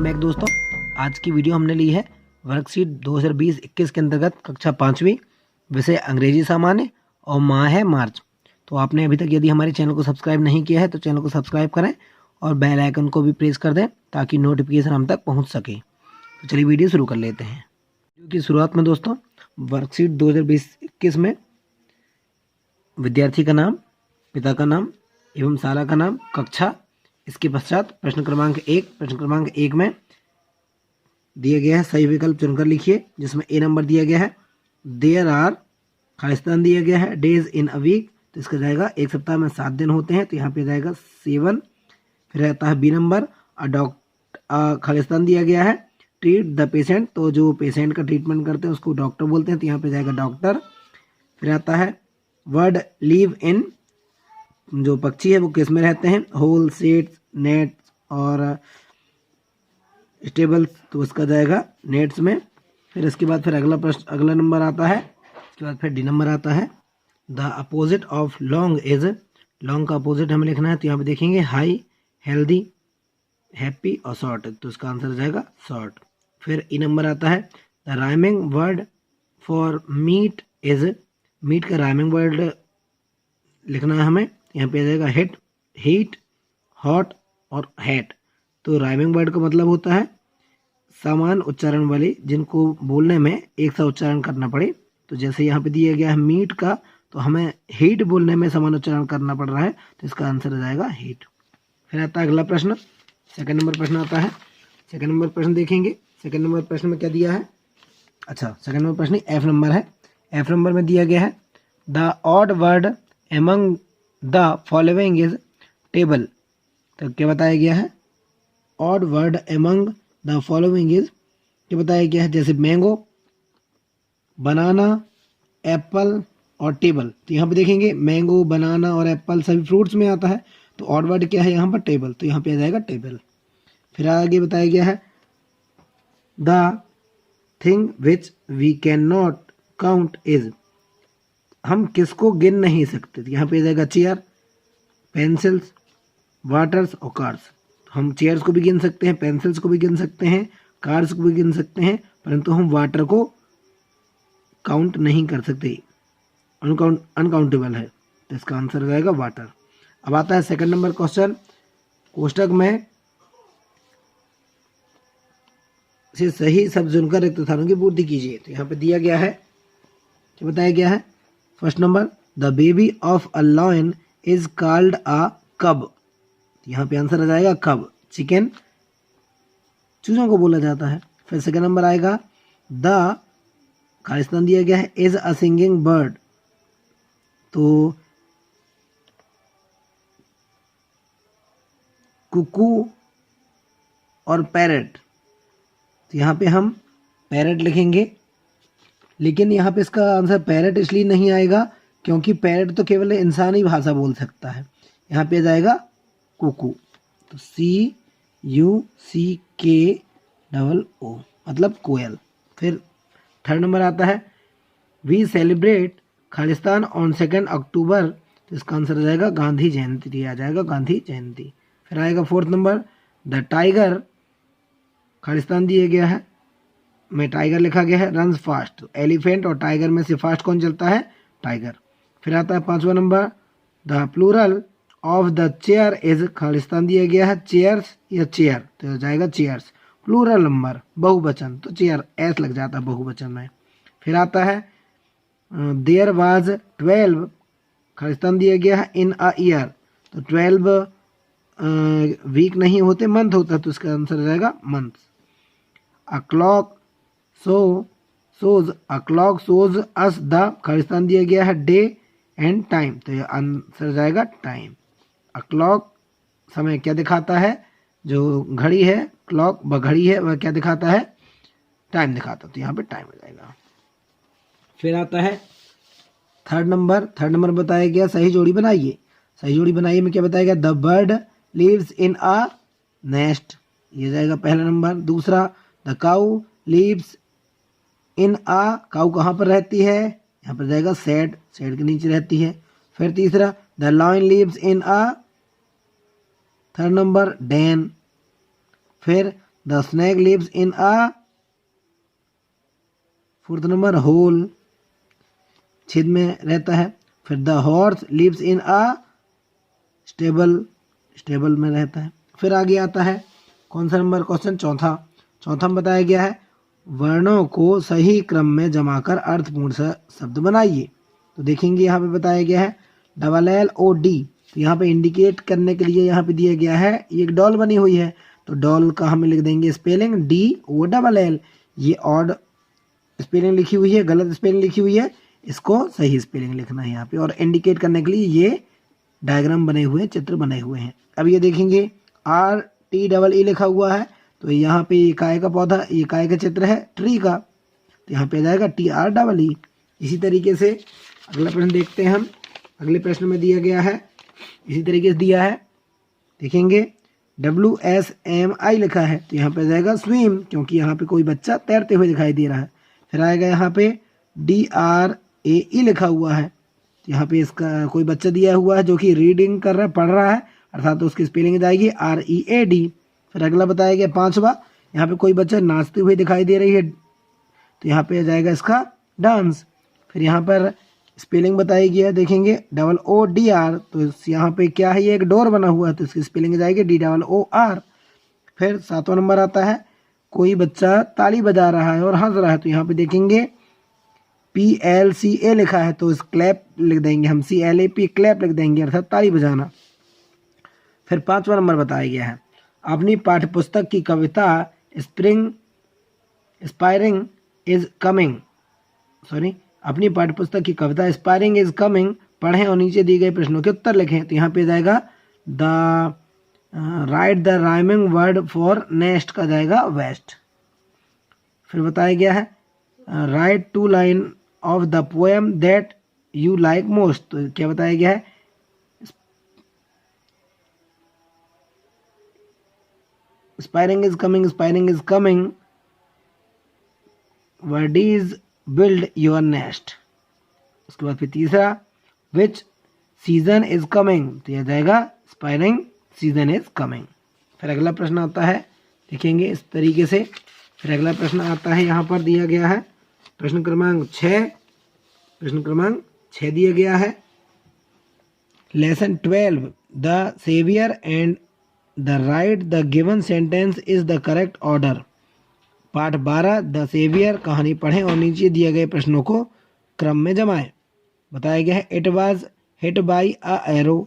Back दोस्तों। आज की वीडियो हमने ली है वर्कशीट 2020-21 के अंतर्गत कक्षा 5वीं विषय अंग्रेजी सामान्य और माह है मार्च। तो आपने अभी तक यदि हमारे चैनल को सब्सक्राइब नहीं किया है तो चैनल को सब्सक्राइब करें और बेल आइकन को भी प्रेस कर दें ताकि नोटिफिकेशन हम तक पहुंच सके। तो चलिए वीडियो शुरू कर लेते हैं। वीडियो की शुरुआत में दोस्तों वर्कशीट 2020-21 में विद्यार्थी का नाम, पिता का नाम एवं शाला का नाम, कक्षा, इसके पश्चात प्रश्न क्रमांक 1 में दिया गया है सही विकल्प चुनकर लिखिए, जिसमें ए नंबर दिया गया है देयर आर, खालिस्तान दिया गया है डेज इन अ वीक, तो इसका जाएगा एक सप्ताह में 7 दिन होते हैं, तो यहाँ पे जाएगा 7। फिर रहता है बी नंबर खालिस्तान दिया गया है ट्रीट द पेशेंट, तो जो पेशेंट का ट्रीटमेंट करते हैं उसको डॉक्टर बोलते हैं, तो यहाँ पे जाएगा डॉक्टर। फिर आता है वर्ड लीव इन, जो पक्षी है वो किस में रहते हैं, होल, सेट्स, नेट्स और स्टेबल्स, तो उसका जाएगा नेट्स में। फिर इसके बाद फिर अगला प्रश्न, अगला नंबर आता है, इसके बाद फिर डी नंबर आता है the opposite of long is, long का अपोजिट हमें लिखना है, तो यहाँ पे देखेंगे हाई, हेल्दी, हैप्पी और शॉर्ट, तो इसका आंसर जाएगा शॉर्ट। फिर ई नंबर आता है the rhyming word for meet is, meet का राइमिंग वर्ड लिखना है हमें, यहाँ पे आ जाएगा हिट, हीट, हॉट और हैट, तो राइमिंग वर्ड का मतलब होता है समान उच्चारण वाले जिनको बोलने में एक सा उच्चारण करना पड़े, तो जैसे यहाँ पे दिया गया है मीट का, तो हमें हीट बोलने में समान उच्चारण करना पड़ रहा है, तो इसका आंसर आ जाएगा हीट। फिर आता है अगला प्रश्न, सेकंड नंबर प्रश्न आता है। सेकंड नंबर प्रश्न देखेंगे, सेकंड नंबर प्रश्न में क्या दिया है, अच्छा सेकंड नंबर प्रश्न एफ नंबर है। एफ नंबर में दिया गया है the odd word among the following is table, तो क्या बताया गया है, odd word among the following is, क्या बताया गया है, जैसे मैंगो, बनाना, एप्पल और टेबल, तो यहाँ पे देखेंगे मैंगो, बनाना और एप्पल सभी फ्रूट्स में आता है, तो ऑड वर्ड क्या है यहाँ पर, टेबल, तो यहाँ पे आ जाएगा टेबल। फिर आगे बताया गया है the thing which we can not count is, हम किसको गिन नहीं सकते, तो यहाँ पे आ जाएगा चेयर, पेंसिल्स, वाटर्स और कार्स, हम चेयर्स को भी गिन सकते हैं, पेंसिल्स को भी गिन सकते हैं, कार्स को भी गिन सकते हैं, परंतु हम वाटर को काउंट नहीं कर सकते, अनकाउंटेबल है, तो इसका आंसर हो जाएगा वाटर। अब आता है सेकंड नंबर क्वेश्चन, कोष्टक में से सही शब्द चुनकर रिक्त स्थानों की पूर्ति कीजिए, तो यहाँ पे दिया गया है, क्या बताया गया है, first number the baby of a lion is called a कब, यहाँ पे आंसर आ जाएगा कब, चिकन, चूजों को बोला जाता है। फिर सेकंड नंबर आएगा द, खालिस्तान दिया गया है इज अ सिंगिंग बर्ड, तो कुकू और पैरट, तो यहाँ पे हम पैरट लिखेंगे, लेकिन यहाँ पे इसका आंसर पैरट इसलिए नहीं आएगा क्योंकि पैरट तो केवल इंसानी भाषा बोल सकता है, यहाँ पे आ जाएगा कुकू, तो CUCKOO मतलब कोयल। फिर थर्ड नंबर आता है वी सेलिब्रेट खालिस्तान ऑन 2 अक्टूबर, तो इसका आंसर आ जाएगा गांधी जयंती, आ जाएगा गांधी जयंती। फिर आएगा fourth number the tiger, Khalistan दिया गया है में टाइगर लिखा गया है, रन्स फास्ट, एलिफेंट और टाइगर में से फास्ट कौन चलता है, टाइगर। फिर आता है पांचवा number the plural of the chair is, Khalistan दिया गया है चेयर्स या चेयर, तो हो जाएगा चेयर्स, प्लूरल नंबर बहुवचन, तो चेयर एस लग जाता है बहुवचन में। फिर आता है देयर वाज 12, खालिस्तान दिया गया है इन अ ईयर, तो 12 वीक नहीं होते, मंथ होता है, तो इसका आंसर हो जाएगा month. A clock shows us the, Khalistan दिया गया है डे एंड टाइम, तो ये आंसर जाएगा टाइम। अ क्लॉक समय क्या दिखाता है, जो घड़ी है, क्लॉक व घड़ी है, वह क्या दिखाता है, टाइम दिखाता, तो यहाँ पे टाइम हो जाएगा। फिर आता है थर्ड नंबर बताया गया सही जोड़ी बनाइए, सही जोड़ी बनाइए में क्या बताया गया, the bird lives in a nest, ये जाएगा पहला नंबर। दूसरा द काऊ लिव्स इन अ, काऊ कहाँ पर रहती है, यहाँ पर जाएगा शेड के नीचे रहती है। फिर तीसरा the lion lives in a, third number den. फिर the snake lives in a, fourth number hole, छेद में रहता है। फिर the horse lives in a stable, stable में रहता है। फिर आगे आता है कौन सा नंबर क्वेश्चन, चौथा में बताया गया है वर्णों को सही क्रम में जमाकर अर्थपूर्ण शब्द बनाइए। तो देखेंगे यहाँ पे बताया गया है LLOD, तो यहाँ पे इंडिकेट करने के लिए यहाँ पे दिया गया है एक डॉल बनी हुई है, तो डॉल का हम लिख देंगे स्पेलिंग DOLL। ये ऑड स्पेलिंग लिखी हुई है, गलत स्पेलिंग लिखी हुई है, इसको सही स्पेलिंग लिखना है यहाँ पे। और इंडिकेट करने के लिए ये डायग्राम बने हुए हैं, चित्र बने हुए हैं। अब ये देखेंगे RTEE लिखा हुआ है, तो यहाँ पे ये काय का पौधा, ये काय का चित्र है ट्री का, तो यहाँ पे आ जाएगा TREE। इसी तरीके से अगला प्रश्न देखते हैं हम। अगले प्रश्न में दिया गया है, इसी तरीके से दिया है, देखेंगे WSMI लिखा है, तो यहाँ पे आ जाएगा स्विम, क्योंकि यहाँ पे कोई बच्चा तैरते हुए दिखाई दे रहा है। फिर आएगा यहाँ पे DRAE लिखा हुआ है, तो यहाँ पे इसका कोई बच्चा दिया हुआ है जो कि रीडिंग कर रहा है, पढ़ रहा है, अर्थात तो उसकी स्पेलिंग जाएगी READ। फिर अगला बताया गया 5वां, यहाँ पे कोई बच्चा नाचते हुए दिखाई दे रही है, तो यहाँ पे आ जाएगा इसका डांस। फिर यहाँ पर स्पेलिंग बताई गई है, देखेंगे OODR, तो यहाँ पे क्या है, ये एक डोर बना हुआ है, तो इसकी स्पेलिंग जाएगी DOOR। फिर 7वां नंबर आता है कोई बच्चा ताली बजा रहा है और हंस रहा है, तो यहाँ पे देखेंगे PLCA लिखा है, तो इस क्लैप लिख देंगे हम, CLAP क्लैप लिख देंगे, अर्थात ताली बजाना। फिर 5वां नंबर बताया गया है अपनी पाठ्यपुस्तक की कविता स्पायरिंग इज कमिंग, अपनी पाठ्यपुस्तक की कविता स्पायरिंग इज कमिंग पढ़ें और नीचे दिए गए प्रश्नों के उत्तर लिखें। तो यहाँ पे जाएगा write the rhyming word for nest का जाएगा वेस्ट। फिर बताया गया है write 2 line of the poem that you like most, तो क्या बताया गया है aspiring is coming word is build your nest. उसके बाद फिर तीसरा विच सीजन इज कमिंग, तो यह जाएगा स्पायरिंग सीजन इज कमिंग। फिर अगला प्रश्न आता है, देखेंगे इस तरीके से। फिर अगला प्रश्न आता है, यहाँ पर दिया गया है प्रश्न क्रमांक 6 दिया गया है lesson 12 the saviour and the write the given sentence is the correct order. पाठ 12 द सेवियर कहानी पढ़ें और नीचे दिए गए प्रश्नों को क्रम में जमाएं। बताया गया है it was hit by a arrow,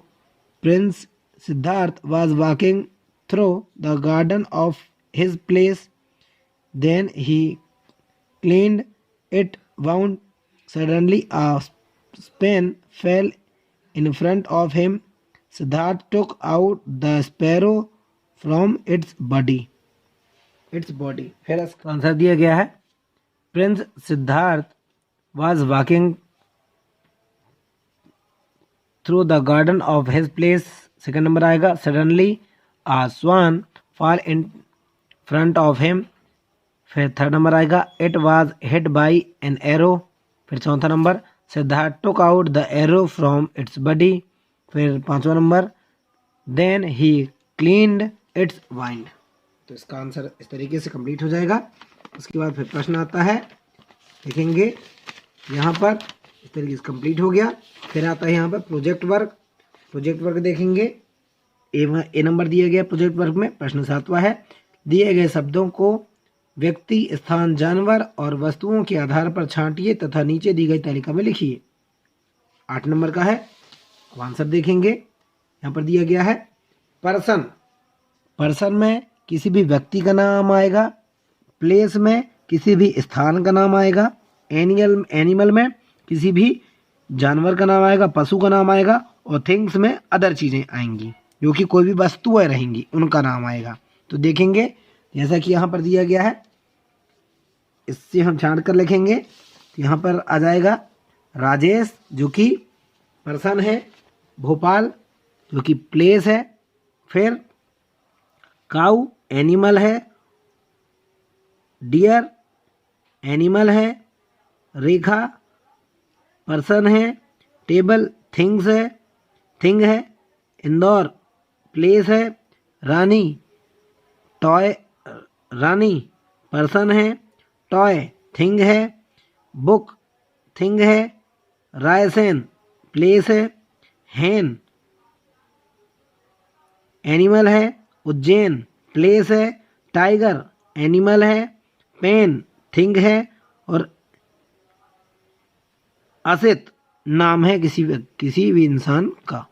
prince Siddhartha was walking through the garden of his place, then he cleaned it, wound suddenly a swan fell in front of him. Siddharth took out the sparrow from its body. फिर इसका answer दिया गया है Prince Siddharth was walking through the garden of his place। Second number आएगा suddenly a swan fall in front of him। फिर third number आएगा it was hit by an arrow। फिर चौथा number Siddharth took out the arrow from its body। फिर पांचवा number then he cleaned its wind। तो इसका answer इस तरीके से कंप्लीट हो जाएगा। उसके बाद फिर प्रश्न आता है, देखेंगे यहाँ पर इस तरीके से कंप्लीट हो गया। फिर आता है यहाँ पर प्रोजेक्ट वर्क देखेंगे। ए नंबर दिया गया प्रोजेक्ट वर्क में। प्रश्न 7वां है दिए गए शब्दों को व्यक्ति, स्थान, जानवर और वस्तुओं के आधार पर छांटिए तथा नीचे दी गई तालिका में लिखिए। 8 नंबर का है। अब आंसर देखेंगे, यहाँ पर दिया गया है पर्सन में किसी भी व्यक्ति का नाम आएगा, प्लेस में किसी भी स्थान का नाम आएगा, एनिमल में किसी भी जानवर का नाम आएगा, पशु का नाम आएगा, और थिंग्स में अदर चीज़ें आएंगी जो कि कोई भी वस्तुएं रहेंगी उनका नाम आएगा। तो देखेंगे जैसा कि यहाँ पर दिया गया है, इससे हम छांट कर लिखेंगे। तो यहाँ पर आ जाएगा राजेश जो कि पर्सन है, भोपाल जो कि प्लेस है, फिर काऊ एनिमल है, डियर एनिमल है, रेखा पर्सन है, टेबल थिंग है, इंदौर प्लेस है, रानी टॉय रानी पर्सन है, टॉय थिंग है, बुक थिंग है, रायसेन प्लेस है, हैन एनिमल है, उज्जैन प्लेस है, टाइगर एनिमल है, पेन थिंग है और असित नाम है किसी भी इंसान का।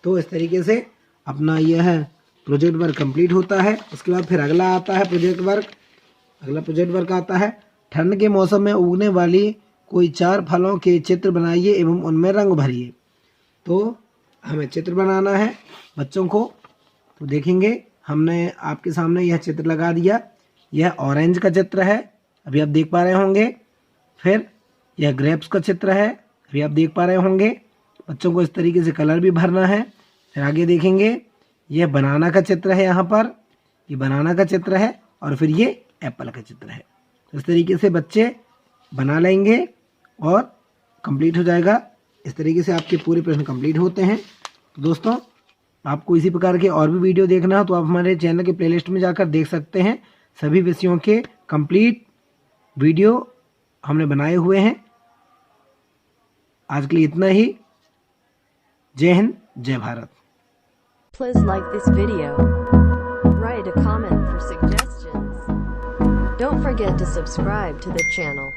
तो इस तरीके से अपना यह प्रोजेक्ट वर्क कंप्लीट होता है। उसके बाद फिर अगला आता है प्रोजेक्ट वर्क। अगला प्रोजेक्ट वर्क आता है ठंड के मौसम में उगने वाली कोई 4 फलों के चित्र बनाइए एवं उनमें रंग भरिए। तो हमें चित्र बनाना है बच्चों को। तो देखेंगे हमने आपके सामने यह चित्र लगा दिया। यह ऑरेंज का चित्र है, अभी आप देख पा रहे होंगे। फिर यह ग्रेप्स का चित्र है, अभी आप देख पा रहे होंगे। बच्चों को इस तरीके से कलर भी भरना है। फिर आगे देखेंगे यह बनाना का चित्र है, यहाँ पर ये बनाना का चित्र है और फिर ये एप्पल का चित्र है। इस तरीके से बच्चे बना लेंगे और कंप्लीट हो जाएगा। इस तरीके से आपके पूरे प्रश्न कंप्लीट होते हैं। तो दोस्तों आपको इसी प्रकार के और भी वीडियो देखना हो तो आप हमारे चैनल के प्लेलिस्ट में जाकर देख सकते हैं। सभी विषयों के कंप्लीट वीडियो हमने बनाए हुए हैं। आज के लिए इतना ही। जय हिंद, जय Bharat. Please like this video. Write a comment for suggestions. Don't forget to subscribe to the channel.